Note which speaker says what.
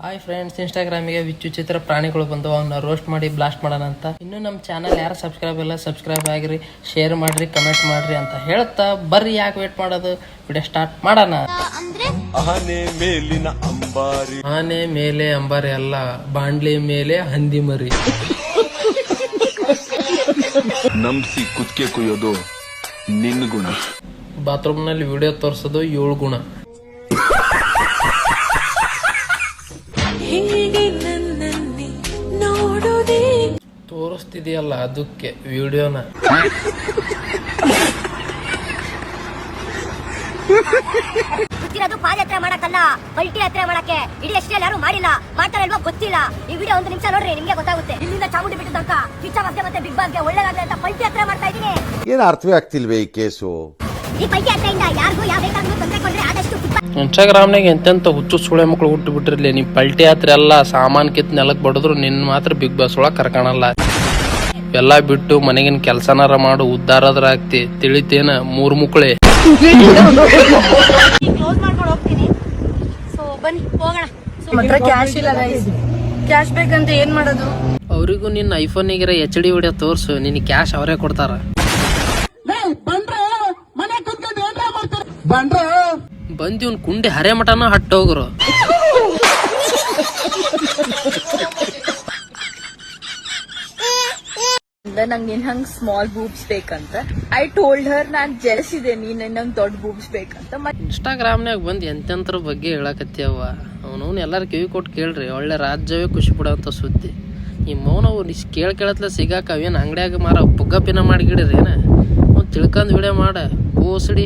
Speaker 1: Hi friends, ಇನ್ಸ್ಟಾಗ್ರಾಮಿಗೆ ವಿಚಿತ್ರ ಪ್ರಾಣಿಗಳು ಬಂದು ಅವನ್ನ ರೋಸ್ಟ್ ಮಾಡಿ ಬ್ಲಾಸ್ಟ್ ಮಾಡೋಣ ಅಂತ. ಇನ್ನು ನಮ್ಮ ಚಾನಲ್ ಯಾರು ಸಬ್ಸ್ಕ್ರೈಬ್ ಇಲ್ಲ, ಸಬ್ಸ್ಕ್ರೈಬ್ ಆಗಿರಿ, ಶೇರ್ ಮಾಡ್ರಿ, ಕಮೆಂಟ್ ಮಾಡ್ರಿ ಅಂತ ಹೇಳ್ತಾ ಬರ್ರಿ, ಯಾಕೆ ವೇಟ್ ಮಾಡೋದು, ವಿಡಿಯೋ ಸ್ಟಾರ್ಟ್ ಮಾಡೋಣ. ಆನೆ ಮೇಲೆ ಅಂಬಾರಿ ಅಲ್ಲ, ಬಾಂಡ್ಲಿ ಮೇಲೆ ಹಂದಿ ಮರಿ.
Speaker 2: ನಂಬಿಸಿ ಕುತ್ತಿಗೆ ಕುಯ್ಯೋದು ನಿನ್ನ ಗುಣ.
Speaker 1: ಬಾತ್ರೂಮ್ ನಲ್ಲಿ ವಿಡಿಯೋ ತೋರಿಸೋದು 7 ಗುಣ. ತೋರಿಸ್ತಿದೆಯಲ್ಲ ಅದಕ್ಕೆ ವಿಡಿಯೋನ.
Speaker 3: ಗೊತ್ತಿರೋದು ಪಾದಯಾತ್ರೆ ಮಾಡಕ್ಕಲ್ಲ, ಪಲ್ಟಿ ಯಾತ್ರೆ ಮಾಡಕ್ಕೆ. ಇಡೀ ಎಷ್ಟೇ ಯಾರು ಮಾಡಿಲ್ಲ, ಮಾಡ್ತಾರಲ್ವಾ ಗೊತ್ತಿಲ್ಲ. ಈ ವಿಡಿಯೋ 1 ನಿಮಿಷ ನೋಡ್ರಿ, ನಿಮ್ಗೆ ಗೊತ್ತಾಗುತ್ತೆ. ಇಲ್ಲಿಂದ ಚಾಮುಂಡಿ ಬೆಟ್ಟ ತನಕ ಕಿಚ್ಚ ಮತ್ತೆ ಬಿಗ್ ಬಾಸ್ಗೆ ಒಳ್ಳೇದಾಗ್ಲಿ ಅಂತ ಪಲ್ಟಿ ಯಾತ್ರೆ ಮಾಡ್ತಾ ಇದೀನಿ.
Speaker 4: ಏನು ಅರ್ಥವೇ ಆಗ್ತಿಲ್ವೇ ಈ ಕೇಸು?
Speaker 3: ಈ ಪಲ್ಟಿ ಯಾತ್ರೆಯಿಂದ ಯಾರಿಗೂ ಯಾವ ಬೇಕಾದ್ರೂ ತೊಂದರೆ ಕೊಡ್ರೆ ಆದಷ್ಟು
Speaker 1: ಇನ್ಸ್ಟಾಗ್ರಾಮ್ನಾಗ ಎಂತೆಂತ ಹುಚ್ಚು ಸುಳೆ ಮಕ್ಕಳು ಹುಟ್ಟು ಬಿಟ್ಟಿರ್ಲಿ. ನಿಮ್ ಪಲ್ಟಿ ಯಾತ್ರೆ ಎಲ್ಲ ಸಾಮಾನ್ ಕಿತ್ ನೆಲಕ್ ಬಡದ್ರು ನಿನ್ ಮಾತ್ರ ಬಿಗ್ ಬಾಸ್ ಒಳಗ್ ಕರ್ಕಣಲ್ಲ. ಎಲ್ಲಾ ಬಿಟ್ಟು ಮನೆಗಿನ ಕೆಲ್ಸನಾರ ಮಾಡು, ಉದ್ದಾರದ್ರ ಆಗ್ತಿ. ತಿಳಿತೇನ 3 ಮುಕ್ಳೆ.
Speaker 3: ಕ್ಲೋಸ್ ಮಾಡ್ಕೊಂಡು ಹೋಗ್ತೀನಿ. ಸೊ ಬನ್ನಿ ಹೋಗೋಣ.
Speaker 5: ಮಾತ್ರ ಕ್ಯಾಶ್ ಇಲ್ಲ ಗೈಸ್. ಕ್ಯಾಶ್ ಬೇಕಂತ ಏನ್ ಮಾಡೋದು?
Speaker 1: ಅವರಿಗೂ ನಿನ್ನ ಐಫೋನಿಗಿರ HD ವಿಡಿಯೋ ತೋರ್ಸು, ನಿನ್ ಕ್ಯಾಶ್ ಅವರೇ ಕೊಡ್ತಾರ. ಬಂದಿ ಒಂದ್ ಕುಂಡಿ ಹರೆ ಮಠನ ಹಟ್ಟೋಗ್ರು.
Speaker 5: ನಂಗೆ ನಿನ್ ಹಂಗ್ ಸ್ಮಾಲ್ ಬೂಬ್ಸ್ ಬೇಕಂತ. I told Har non jealous ಇದೆ, ನೀನ್ ನಂಗೆ ದೊಡ್ಡ ಬೂಬ್ಸ್ ಬೇಕಂತ.
Speaker 1: ಇನ್ಸ್ಟಾಗ್ರಾಮ್ನಾಗ ಬಂದ್ ಎಂತೆಂತರ ಬಗ್ಗೆ ಹೇಳಕತ್ತೀಯವ. ಅವನವ್ನು ಎಲ್ಲಾರು ಕಿವಿ ಕೊಟ್ಟು ಕೇಳ್ರಿ, ಒಳ್ಳೆ ರಾಜ್ಯವೇ ಖುಷಿ ಪಡೋಂತ ಸುದ್ದಿ. ಈ ಮೌನವು ಕೇಳತ್ಲ ಸಿಗಾಕ ಅವೇನ್ ಅಂಗಡಿಯಾಗ ಮಾರ ಪುಗ್ಗಪಿನ ಮಾಡಿಗಿಡ್ರಿ ಏನ. ತಿಳ್ಕೊಂಡ್ ವಿಡಿಯೋ ಮಾಡ ಬೋಸಡಿ.